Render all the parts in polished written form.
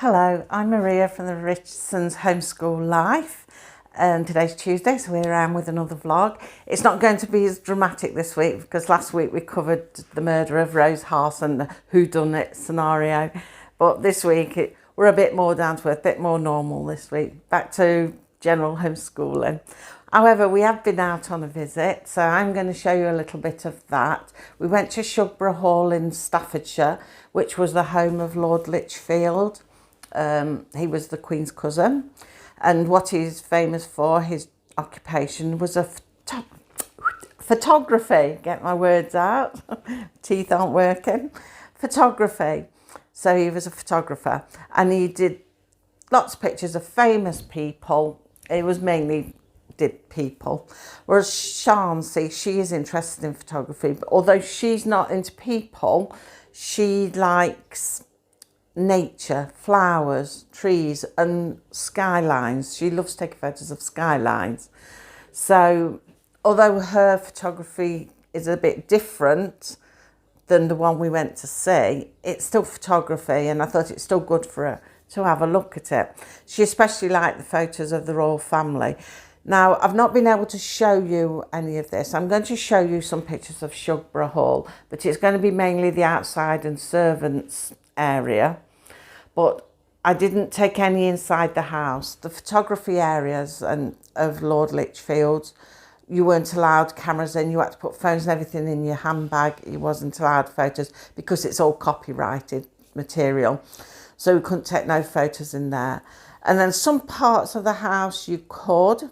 Hello, I'm Maria from the Richardson's Homeschool Life, and today's Tuesday, so we're around with another vlog. It's not going to be as dramatic this week because last week we covered the murder of Rose Haas and the whodunit scenario, but this week we're a bit more down to earth, a bit more normal this week, back to general homeschooling. However, we have been out on a visit, so I'm going to show you a little bit of that. We went to Shugborough Hall in Staffordshire, which was the home of Lord Lichfield. He was the Queen's cousin, and what he's famous for, his occupation, was a photography. Get my words out, teeth aren't working. Photography. So he was a photographer, and he did lots of pictures of famous people. It was mainly did people, whereas Sian, see, she is interested in photography, but although she's not into people, she likes nature, flowers, trees and skylines. She loves taking photos of skylines. So although her photography is a bit different than the one we went to see, it's still photography, and I thought it's still good for her to have a look at it. She especially liked the photos of the royal family. Now, I've not been able to show you any of this. I'm going to show you some pictures of Shugborough Hall, but it's going to be mainly the outside and servants area. But I didn't take any inside the house. The photography areas and of Lord Lichfield's, you weren't allowed cameras in. You had to put phones and everything in your handbag. You wasn't allowed photos because it's all copyrighted material. So we couldn't take no photos in there. And then some parts of the house you could.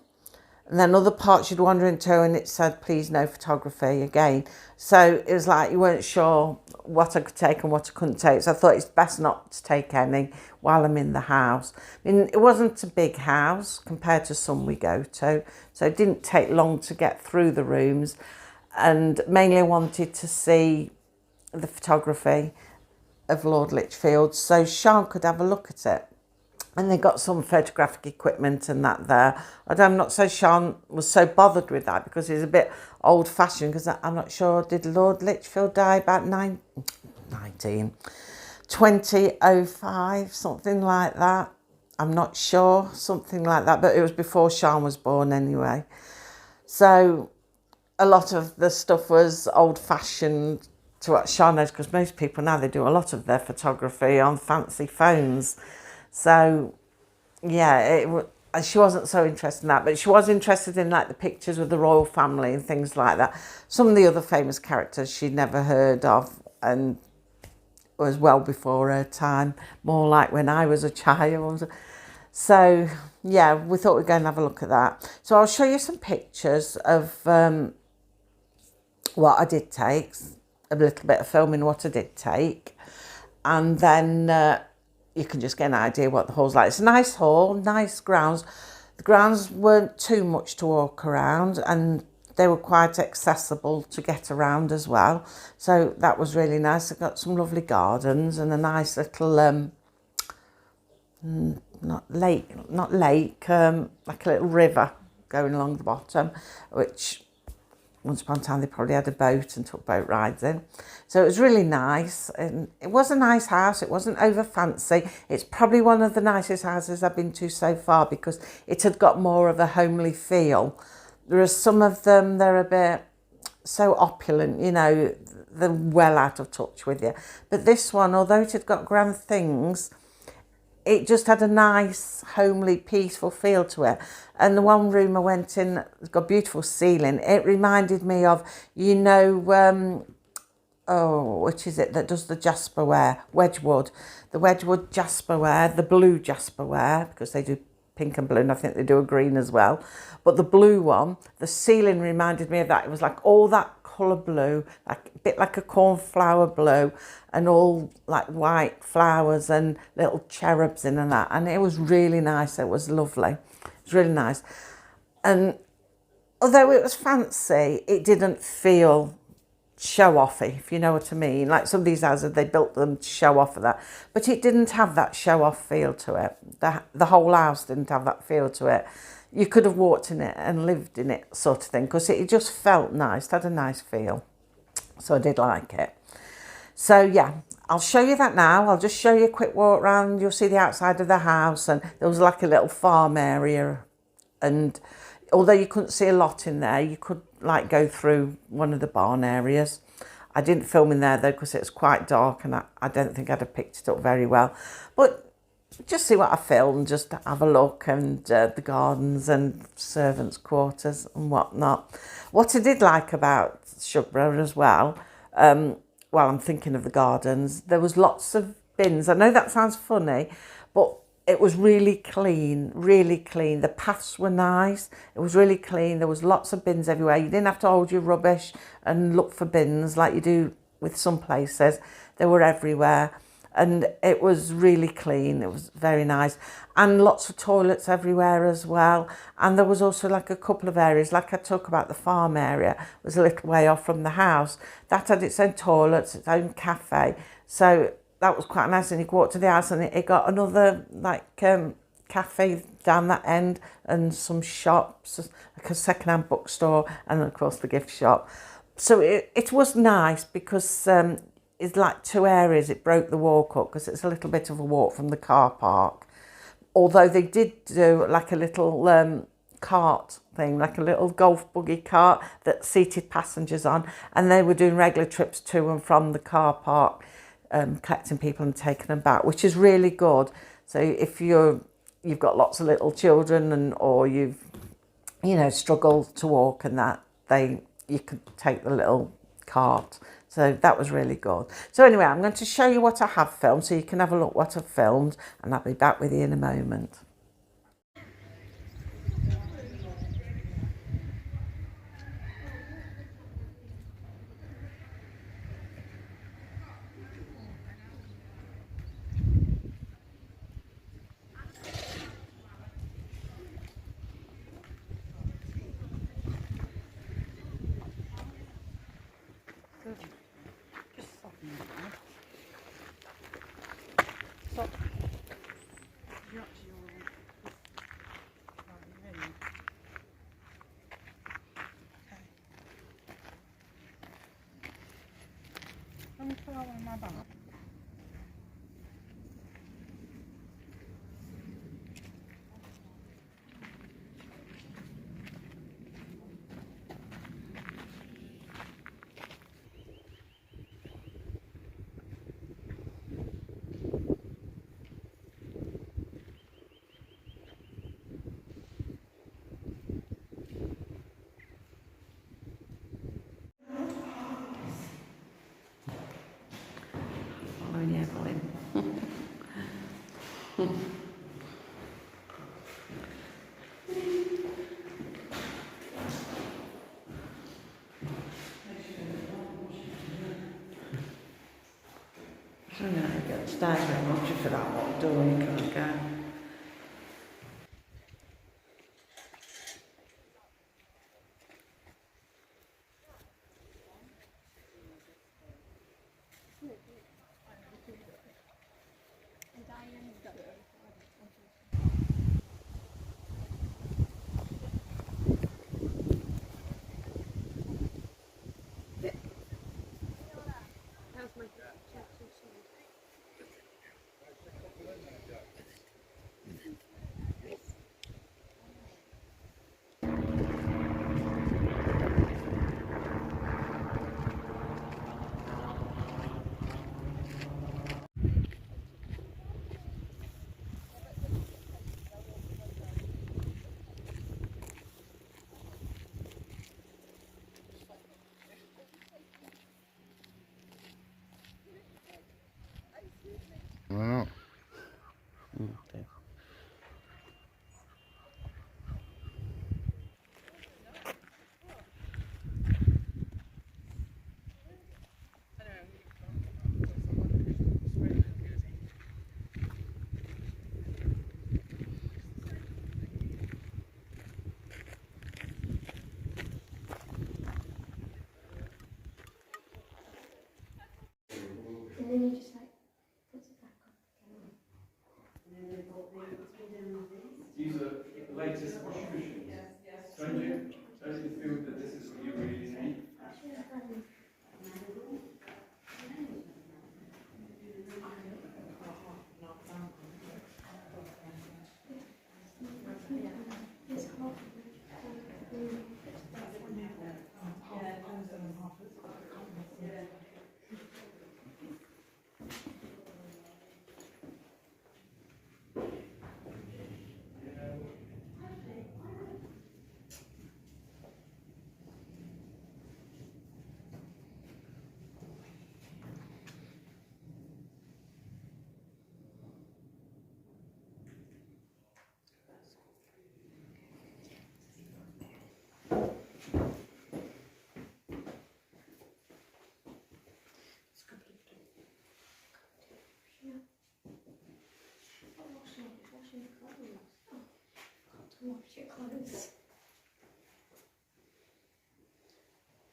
And then other parts you'd wander into and it said, please no photography again. So it was like you weren't sure what I could take and what I couldn't take. So I thought it's best not to take any while I'm in the house. I mean, it wasn't a big house compared to some we go to. So it didn't take long to get through the rooms. And mainly I wanted to see the photography of Lord Lichfield so Sian could have a look at it. And they got some photographic equipment and that there. I'm not so Sian was so bothered with that because he's a bit old-fashioned, because I'm not sure, did Lord Lichfield die about 2005, something like that? I'm not sure, something like that, but it was before Sian was born anyway. So a lot of the stuff was old-fashioned to what Sian knows, because most people now, they do a lot of their photography on fancy phones. So, yeah, she wasn't so interested in that, but she was interested in like the pictures with the royal family and things like that. Some of the other famous characters she'd never heard of and was well before her time, more like when I was a child. So, yeah, we thought we'd go and have a look at that. So I'll show you some pictures of what I did take, a little bit of filming what I did take, and then you can just get an idea what the hall's like. It's a nice hall, nice grounds. The grounds weren't too much to walk around, and they were quite accessible to get around as well. So that was really nice. They've got some lovely gardens and a nice little, not lake, like a little river going along the bottom, which once upon a time they probably had a boat and took boat rides in. So it was really nice, and it was a nice house. It wasn't over fancy. It's probably one of the nicest houses I've been to so far because it had got more of a homely feel. There are some of them, they're a bit so opulent, you know, they're well out of touch with you. But this one, although it had got grand things, it just had a nice, homely, peaceful feel to it. And the one room I went in, it's got a beautiful ceiling. It reminded me of, you know, which is it that does the jasperware? Wedgwood. The Wedgwood jasperware, the blue jasperware, because they do pink and blue, and I think they do a green as well. But the blue one, the ceiling reminded me of that. It was like all that colour blue, like a bit like a cornflower blue, and all like white flowers and little cherubs in and that. And it was really nice. It was lovely. It was really nice. And although it was fancy, it didn't feel show-offy, if you know what I mean. Like some of these houses, they built them to show off of that. But it didn't have that show-off feel to it. The whole house didn't have that feel to it. You could have walked in it and lived in it, sort of thing, because it just felt nice. It had a nice feel. So I did like it. So, yeah, I'll show you that now. I'll just show you a quick walk round. You'll see the outside of the house, and there was like a little farm area, and although you couldn't see a lot in there, you could like go through one of the barn areas. I didn't film in there though because it was quite dark, and I don't think I'd have picked it up very well, but just see what I filmed, just have a look, and the gardens and servants' quarters and whatnot. What I did like about Shugborough as well, well, I'm thinking of the gardens, there was lots of bins. I know that sounds funny, but it was really clean, really clean. The paths were nice. It was really clean. There was lots of bins everywhere. You didn't have to hold your rubbish and look for bins like you do with some places. They were everywhere. And it was really clean. It was very nice. And lots of toilets everywhere as well. And there was also like a couple of areas, like I talk about the farm area, was a little way off from the house. That had its own toilets, its own cafe. So that was quite nice. And you could walk to the house and it got another like cafe down that end and some shops, like a second-hand bookstore, and of course the gift shop. So it was nice because it's like two areas. It broke the walk up because it's a little bit of a walk from the car park. Although they did do like a little cart thing, like a little golf buggy cart that seated passengers on, and they were doing regular trips to and from the car park, collecting people and taking them back, which is really good. So if you've got lots of little children or you've struggle to walk and that, you could take the little cart. So that was really good. So anyway, I'm going to show you what I have filmed so you can have a look what I've filmed, and I'll be back with you in a moment. Following Evelyn. I don't know how to get upstairs very much for that locked door, you can't go. Why not? Okay. And then you just like put it back on. These are the latest washing machines. Don't you feel that this is what you really need? Wash your clothes.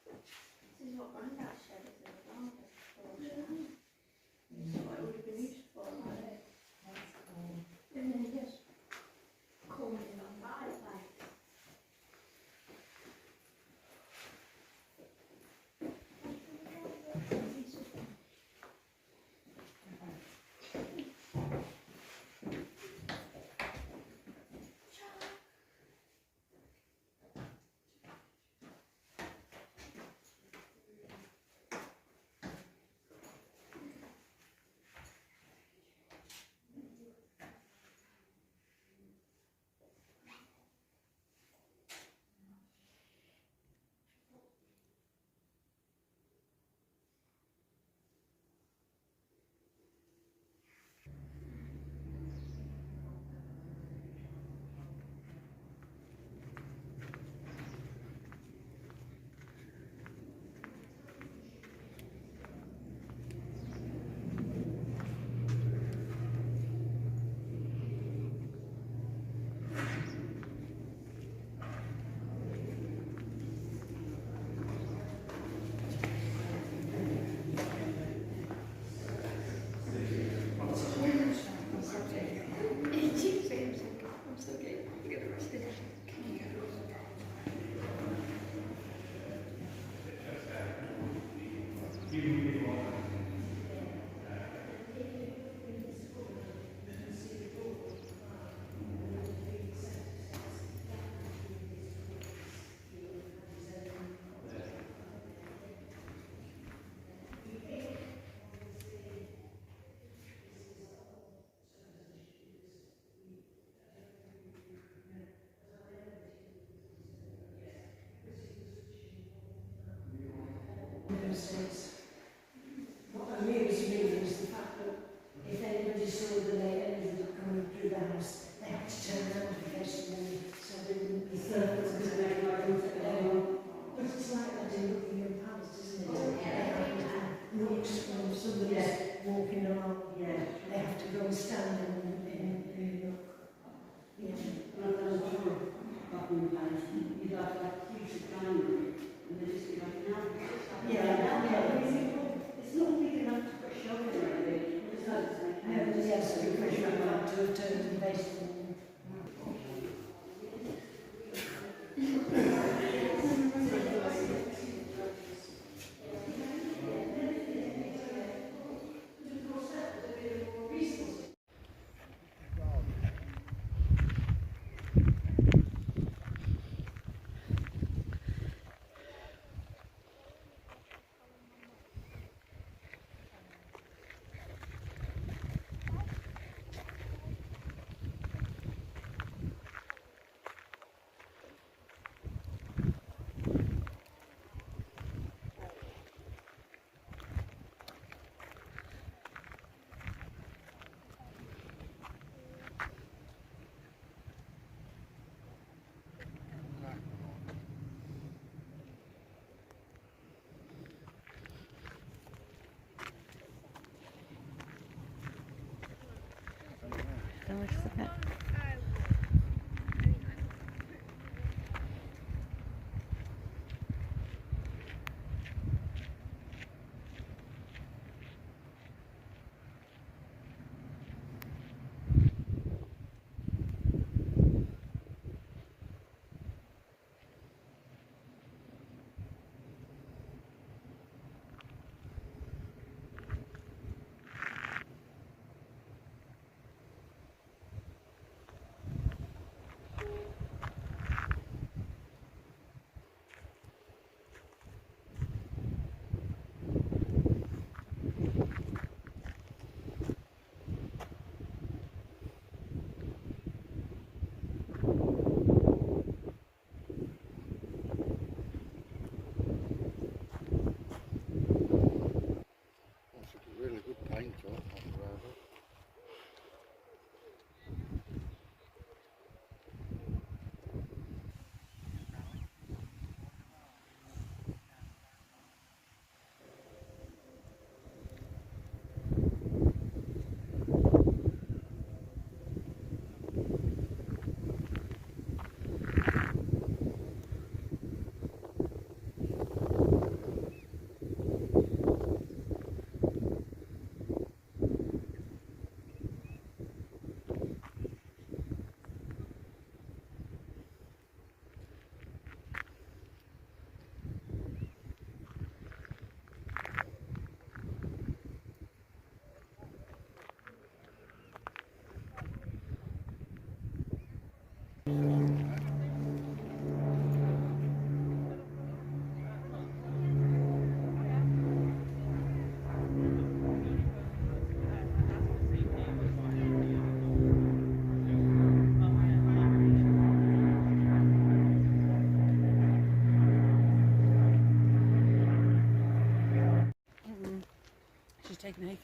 This is what Grandad said is in the garden. So it would have been useful, right? And then just call it on by like. What amused me was the fact that if anybody saw the lady coming through the house, they had to turn around and face them so they wouldn't be circles. But it's like that in Buckingham Palace, isn't it? They have to nooks when somebody's walking along. They have to go and stand in a nook. Buckingham Palace, you'd like that huge dining room, and they just be like, no. It's not big enough to put a show in or anything. Nobody else would be fresh enough to have turned and faced them.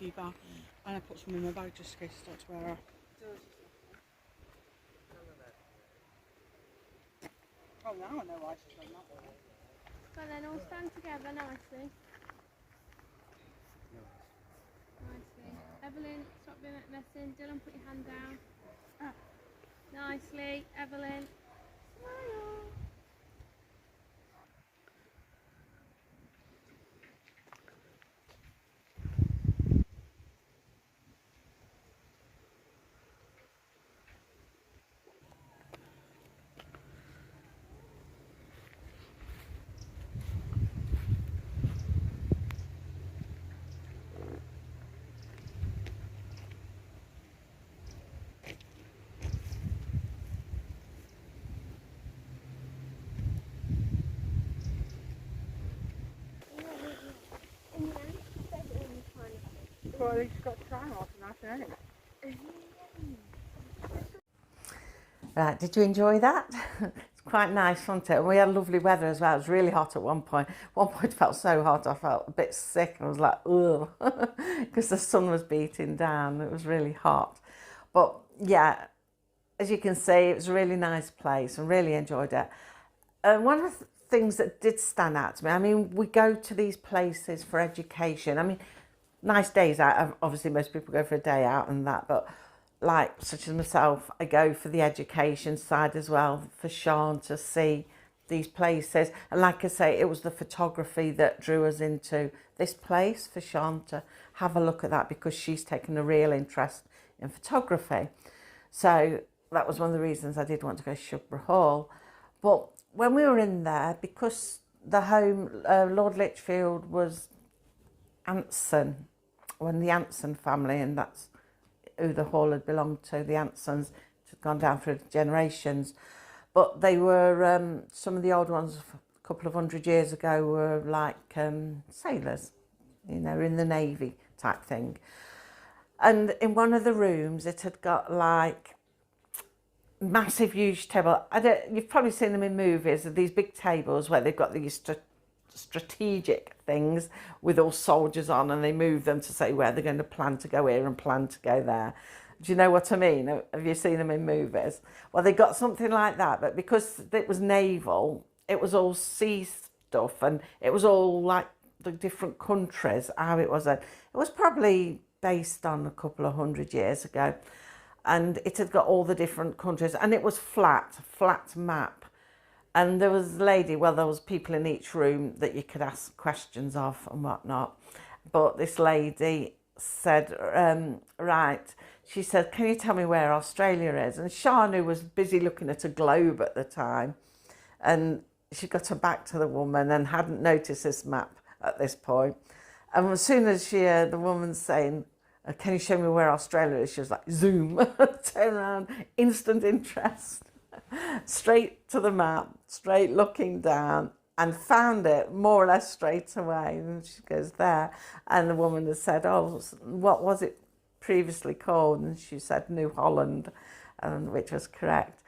few back, and I put some in my bag just in case it starts to wear off. Oh, now I know why she's done that one. But then all stand together nicely. Nicely. Evelyn, stop being messing. Dylan, put your hand down. Nicely. Evelyn, smile. Well, at least you've got time off and that's it. Right, did you enjoy that? It's quite nice, wasn't it? And we had lovely weather as well. It was really hot at one point. One point it felt so hot I felt a bit sick. I was like, ugh, because the sun was beating down. It was really hot. But yeah, as you can see, it was a really nice place and really enjoyed it. One of the things that did stand out to me, I mean, we go to these places for education. I mean, nice days out. Obviously, most people go for a day out and that, but like, such as myself, I go for the education side as well, for Sian to see these places. And like I say, it was the photography that drew us into this place, for Sian to have a look at that, because she's taken a real interest in photography. So that was one of the reasons I did want to go to Shugborough Hall. But when we were in there, because the home, Lord Lichfield was Anson, when the Anson family, and that's who the hall had belonged to, the Ansons, had gone down through generations. But they were, some of the old ones a couple of 100 years ago were like sailors, you know, in the Navy type thing. And in one of the rooms, it had got like massive, huge table. You've probably seen them in movies, these big tables where they've got these strategic things with all soldiers on, and they move them to say where they're going to plan to go here and plan to go there. Do you know what I mean? Have you seen them in movies? Well, they got something like that, but because it was naval, it was all sea stuff, and it was all like the different countries, how it was. It was probably based on a couple of 100 years ago, and it had got all the different countries, and it was flat map. And there was a lady, well, there was people in each room that you could ask questions of and whatnot. But this lady said, right, she said, can you tell me where Australia is? And Shanu was busy looking at a globe at the time. And she got her back to the woman and hadn't noticed this map at this point. And as soon as she heard the woman saying, can you show me where Australia is? She was like, zoom, turn around, instant interest. Straight to the map, straight looking down, and found it more or less straight away. And she goes there, and the woman has said, oh, what was it previously called? And she said New Holland, which was correct.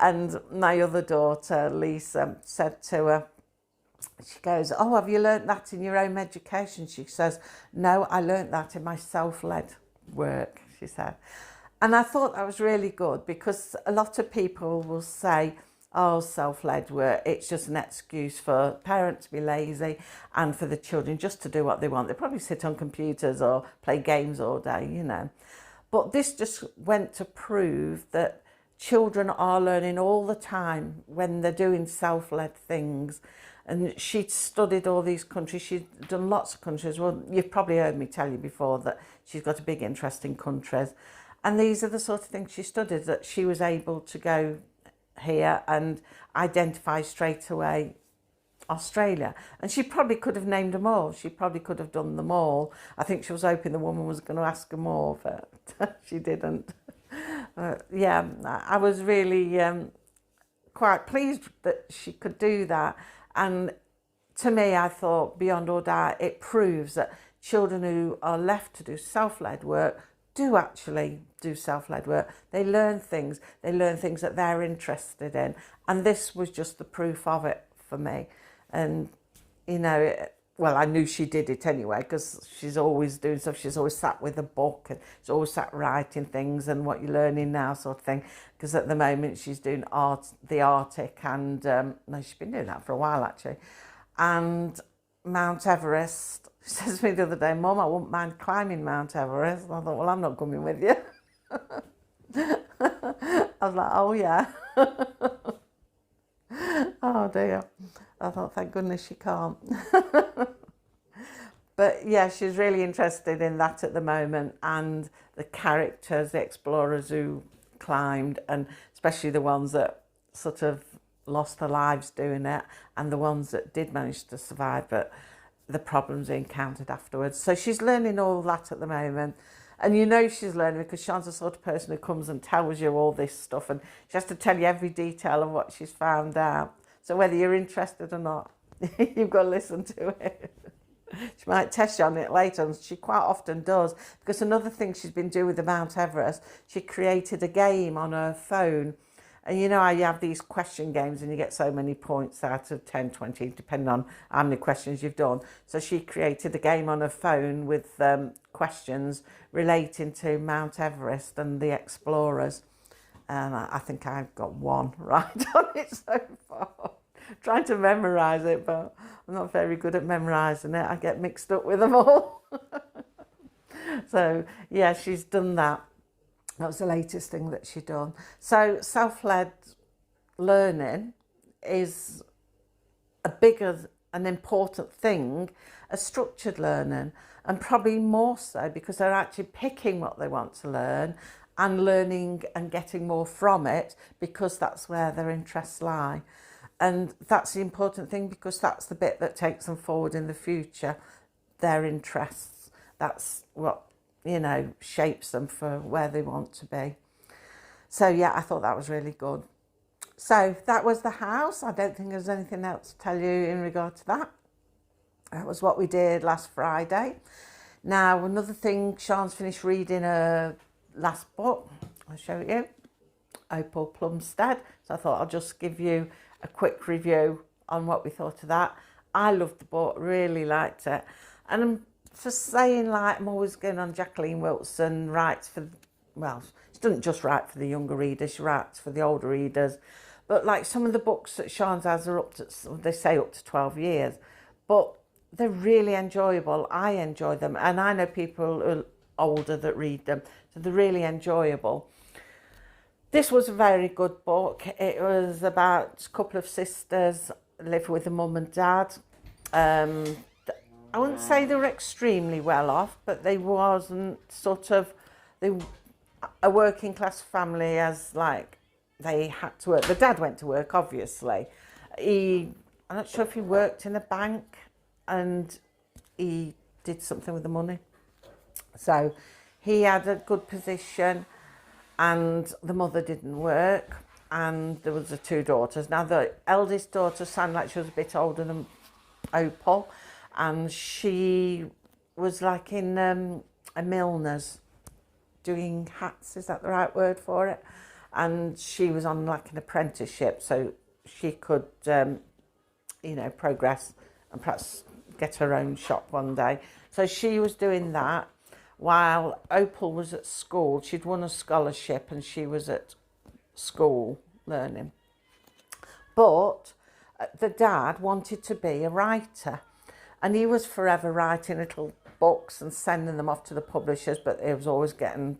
And my other daughter, Lisa, said to her, she goes, oh, have you learnt that in your home education? She says, no, I learnt that in my self-led work, she said. And I thought that was really good, because a lot of people will say, oh, self-led work, it's just an excuse for parents to be lazy and for the children just to do what they want. They probably sit on computers or play games all day, you know. But this just went to prove that children are learning all the time when they're doing self-led things. And she'd studied all these countries. She'd done lots of countries. Well, you've probably heard me tell you before that she's got a big interest in countries. And these are the sort of things she studied, that she was able to go here and identify straight away Australia. And she probably could have named them all. She probably could have done them all. I think she was hoping the woman was going to ask her more, but she didn't. Yeah, I was really quite pleased that she could do that. And to me, I thought, beyond all doubt, it proves that children who are left to do self-led work do actually do self-led work. They learn things that they're interested in. And this was just the proof of it for me. And, you know, well, I knew she did it anyway because she's always doing stuff. She's always sat with a book and she's always sat writing things and what you're learning now sort of thing. Because at the moment she's doing the Arctic and, no, she's been doing that for a while actually. And Mount Everest. She says to me the other day, Mum, I wouldn't mind climbing Mount Everest. And I thought, well, I'm not coming with you. I was like, oh yeah. Oh dear. I thought, thank goodness she can't. But yeah, she's really interested in that at the moment, and the characters, the explorers who climbed, and especially the ones that sort of lost their lives doing it, and the ones that did manage to survive, but the problems they encountered afterwards. So she's learning all that at the moment. And you know she's learning because Sean's the sort of person who comes and tells you all this stuff, and she has to tell you every detail of what she's found out. So whether you're interested or not, you've got to listen to it. She might test you on it later, and she quite often does. Because another thing she's been doing with the Mount Everest, she created a game on her phone. And you know how you have these question games and you get so many points out of 10, 20, depending on how many questions you've done. So she created a game on her phone with questions relating to Mount Everest and the explorers. And I think I've got one right on it so far. Trying to memorise it, but I'm not very good at memorising it. I get mixed up with them all. So yeah, she's done that. That was the latest thing that she'd done. So self-led learning is a bigger and important thing as structured learning, and probably more so because they're actually picking what they want to learn and learning and getting more from it because that's where their interests lie. And that's the important thing because that's the bit that takes them forward in the future, their interests. That's what, you know, shapes them for where they want to be. So yeah, I thought that was really good. So that was the house. I don't think there's anything else to tell you in regard to that. That was what we did last Friday. Now, another thing, Sean's finished reading her last book. I'll show it you. Opal Plumstead. So I thought I'll just give you a quick review on what we thought of that. I loved the book, really liked it. And I'm just saying, like, I'm always going on Jacqueline Wilson, writes for, well, she doesn't just write for the younger readers, she writes for the older readers. But like some of the books that Sean's has are up to, they say up to 12 years, but they're really enjoyable. I enjoy them, and I know people who are older that read them, so they're really enjoyable. This was a very good book. It was about a couple of sisters living with a mum and dad. I wouldn't say they were extremely well off, but they wasn't sort of, they a working class family as like they had to work. The dad went to work, obviously. I'm not sure if he worked in a bank and he did something with the money. So he had a good position, and the mother didn't work, and there was the two daughters. Now the eldest daughter sounded like she was a bit older than Opal, and she was like in a milliner's doing hats, is that the right word for it? And she was on like an apprenticeship, so she could you know, progress and perhaps get her own shop one day. So she was doing that while Opal was at school. She'd won a scholarship and she was at school learning. But the dad wanted to be a writer, and he was forever writing little books and sending them off to the publishers, but he was always getting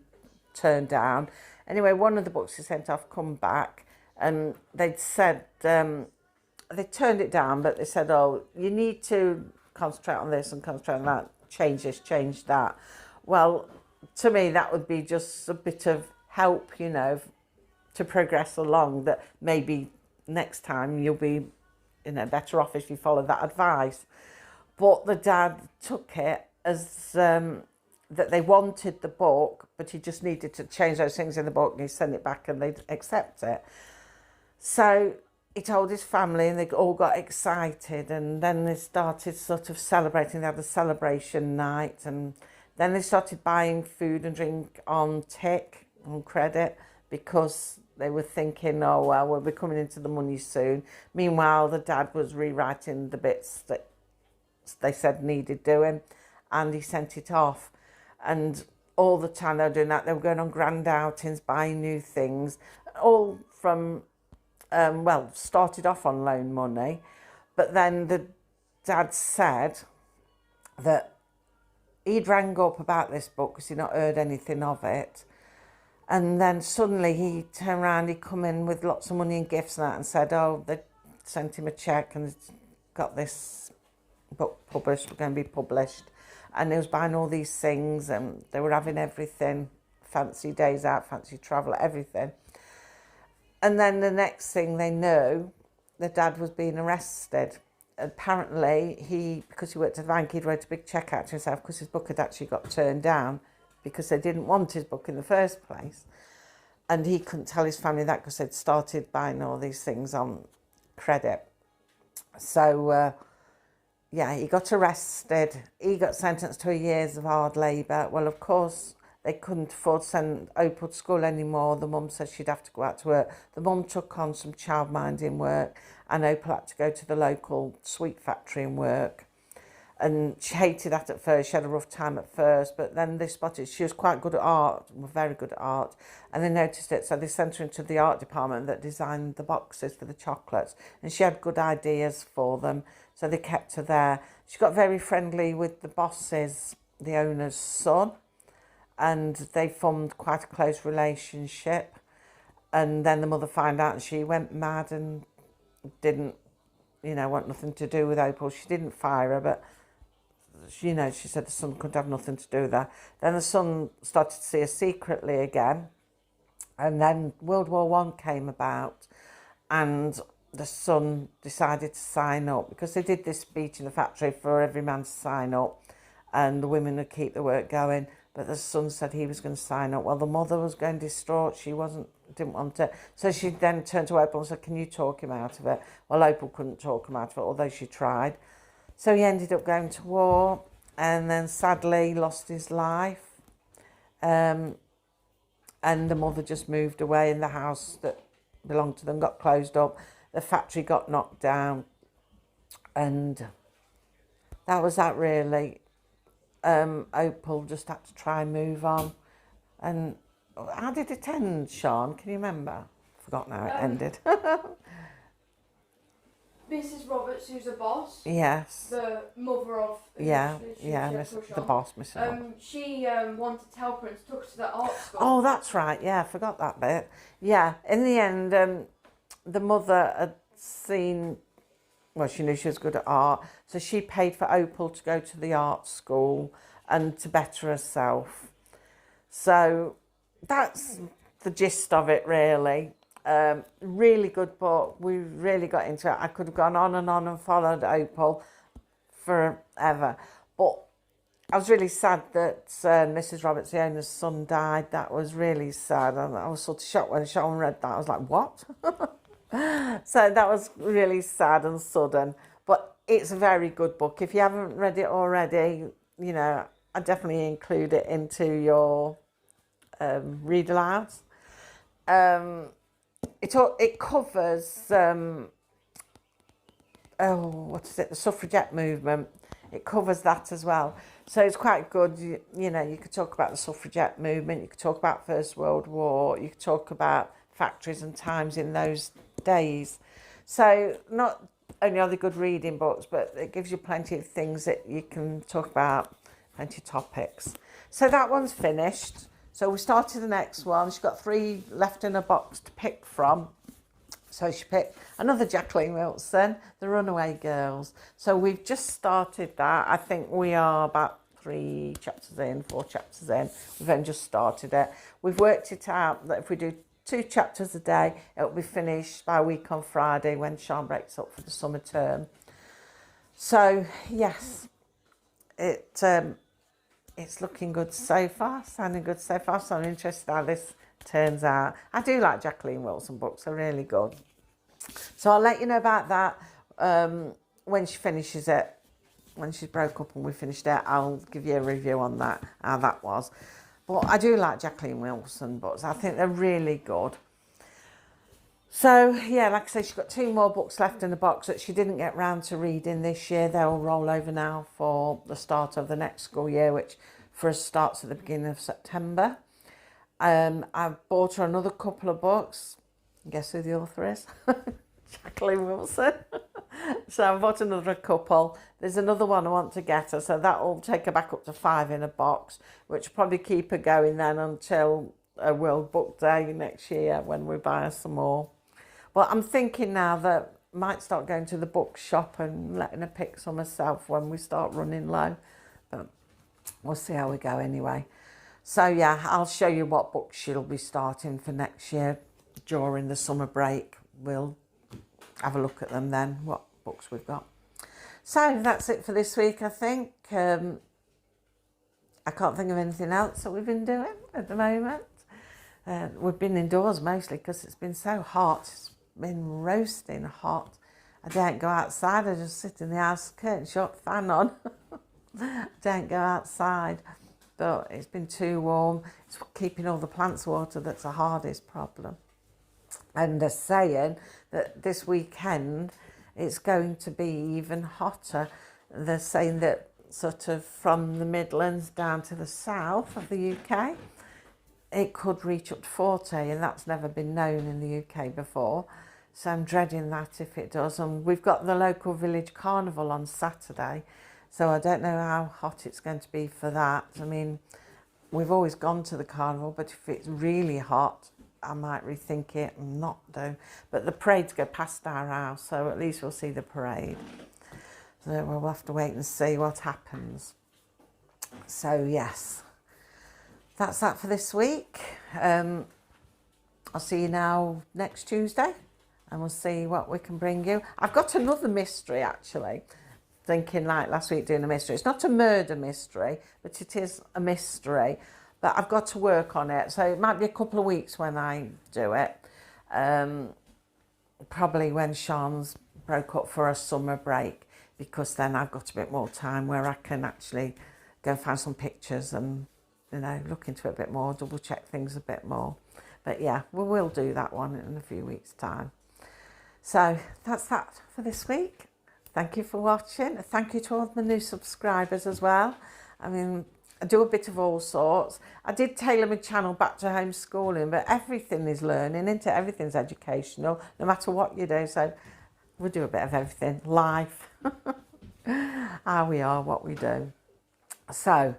turned down. Anyway, one of the books he sent off come back, and they'd said, they turned it down, but they said, oh, you need to concentrate on this and concentrate on that, change this, change that. Well, to me, that would be just a bit of help, you know, to progress along, that maybe next time you'll be, you know, better off if you follow that advice. But the dad took it as that they wanted the book, but he just needed to change those things in the book, and he sent it back and they'd accept it. So he told his family, and they all got excited, and then they started sort of celebrating. They had a celebration night, and then they started buying food and drink on tick, on credit, because they were thinking, oh, well, we'll be coming into the money soon. Meanwhile, the dad was rewriting the bits that they said needed doing, and he sent it off. And all the time they were doing that, they were going on grand outings, buying new things, all from, started off on loan money. But then the dad said that he'd rang up about this book because he'd not heard anything of it. And then suddenly he turned around, he'd come in with lots of money and gifts and that, and said, oh, they sent him a cheque and got this book published, going to be published. And he was buying all these things, and they were having everything, fancy days out, fancy travel, everything. And then the next thing they knew, the dad was being arrested. Apparently, because he worked at the bank, he'd wrote a big cheque out to himself because his book had actually got turned down because they didn't want his book in the first place. And he couldn't tell his family that because they'd started buying all these things on credit. So, he got arrested. He got sentenced to a years of hard labour. Well, of course, they couldn't afford to send Opal to school anymore. The mum said she'd have to go out to work. The mum took on some childminding work, and Opal had to go to the local sweet factory and work. And she hated that at first. She had a rough time at first, but then they spotted she was quite good at art, very good at art, and they noticed it. So they sent her into the art department that designed the boxes for the chocolates, and she had good ideas for them, so they kept her there. She got very friendly with the bosses, the owner's son, and they formed quite a close relationship. And then the mother found out, and she went mad and didn't, want nothing to do with Opal. She didn't fire her, but she said the son could have nothing to do with that. Then the son started to see her secretly again, and then World War One came about, and the son decided to sign up because they did this speech in the factory for every man to sign up, and the women would keep the work going. But the son said he was going to sign up. Well, the mother was going distraught. She didn't want to. So she then turned to Opal and said, can you talk him out of it? Well, Opal couldn't talk him out of it, although she tried. So he ended up going to war, and then sadly lost his life. And the mother just moved away, and the house that belonged to them got closed up. The factory got knocked down, and that was that really. Opal just had to try and move on. And how did it end, Sean? Can you remember? I forgot how it ended. Mrs. Roberts, who's a boss. Yes. The mother of... The boss, Mrs. Roberts. She wanted to help her and took her to the art school. Oh, that's right. Yeah, I forgot that bit. Yeah, in the end, the mother had seen... Well, she knew she was good at art, so she paid for Opal to go to the art school and to better herself. So that's the gist of it, really. Really good book. We really got into it. I could have gone on and followed Opal forever. But I was really sad that Mrs. Roberts, the owner's son, died. That was really sad. And I was sort of shocked when Sean read that. I was like, what? So that was really sad and sudden, but it's a very good book. If you haven't read it already, I definitely include it into your read alouds. It covers the suffragette movement. It covers that as well, so it's quite good. You could talk about the suffragette movement. You could talk about First World War. You could talk about factories and times in those days. So not only are they good reading books, but it gives you plenty of things that you can talk about, plenty of topics. So that one's finished. So we started the next one. She's got 3 left in a box to pick from. So she picked another Jacqueline Wilson, The Runaway Girls. So we've just started that. I think we are about 4 chapters in. We've only just started it. We've worked it out that if we do 2 chapters a day, it'll be finished by a week on Friday when Sean breaks up for the summer term. So yes, it's looking good so far, sounding good so far. So I'm interested how this turns out. I do like Jacqueline Wilson books; they're really good. So I'll let you know about that when she finishes it. When she's broke up and we finished it, I'll give you a review on that, how that was. But I do like Jacqueline Wilson books. I think they're really good. So, yeah, like I say, she's got 2 more books left in the box that she didn't get round to reading this year. They'll roll over now for the start of the next school year, which for us starts at the beginning of September. I've bought her another couple of books. Guess who the author is? Jacqueline Wilson. So I've bought another couple. There's another one I want to get her, so that will take her back up to 5 in a box, which will probably keep her going then until a World Book Day next year when we buy her some more. But I'm thinking now that I might start going to the bookshop and letting her pick some herself when we start running low. But we'll see how we go anyway. So yeah, I'll show you what books she'll be starting for next year during the summer break. We'll have a look at them then, what books we've got. So that's it for this week, I think. I can't think of anything else that we've been doing at the moment. We've been indoors mostly because it's been so hot. It's been roasting hot. I don't go outside. I just sit in the house, curtain shut, fan on. Don't go outside. But it's been too warm. It's keeping all the plants watered that's the hardest problem. And they're saying that this weekend it's going to be even hotter. They're saying that sort of from the Midlands down to the south of the UK, it could reach up to 40, and that's never been known in the UK before. So I'm dreading that if it does. And we've got the local village carnival on Saturday, so I don't know how hot it's going to be for that. I mean, we've always gone to the carnival, but if it's really hot, I might rethink it and not do. But the parades go past our house, so at least we'll see the parade. So we'll have to wait and see what happens. So yes, that's that for this week. I'll see you now next Tuesday and we'll see what we can bring you. I've got another mystery actually. Thinking like last week doing a mystery. It's not a murder mystery, but it is a mystery. But I've got to work on it. So it might be a couple of weeks when I do it. Probably when Sean's broke up for a summer break, because then I've got a bit more time where I can actually go and find some pictures and, you know, look into it a bit more, double check things a bit more. But yeah, we will do that one in a few weeks' time. So that's that for this week. Thank you for watching. Thank you to all the new subscribers as well. I mean, I do a bit of all sorts. I did tailor my channel back to homeschooling, but everything is learning, isn't it? Everything's educational, no matter what you do. So we do a bit of everything. Life, how we are, what we do. So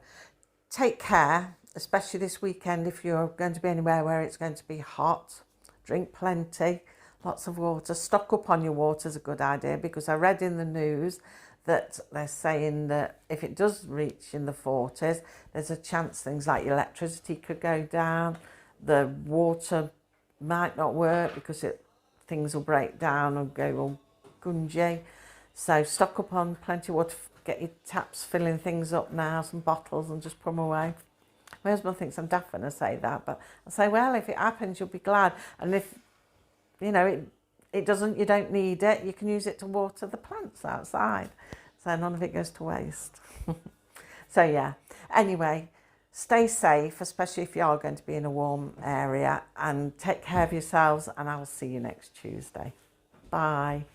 take care, especially this weekend if you're going to be anywhere where it's going to be hot. Drink plenty, lots of water. Stock up on your water is a good idea, because I read in the news that they're saying that if it does reach in the 40s, there's a chance things like your electricity could go down, the water might not work because things will break down and go all gungy. So stock up on plenty of water, get your taps filling things up now, some bottles, and just put them away. My husband thinks I'm daft when I say that, but I say, well, if it happens, you'll be glad. And if, you know, it doesn't, you don't need it, you can use it to water the plants outside. So none of it goes to waste. So yeah, anyway, stay safe, especially if you are going to be in a warm area, and take care of yourselves, and I will see you next Tuesday. Bye.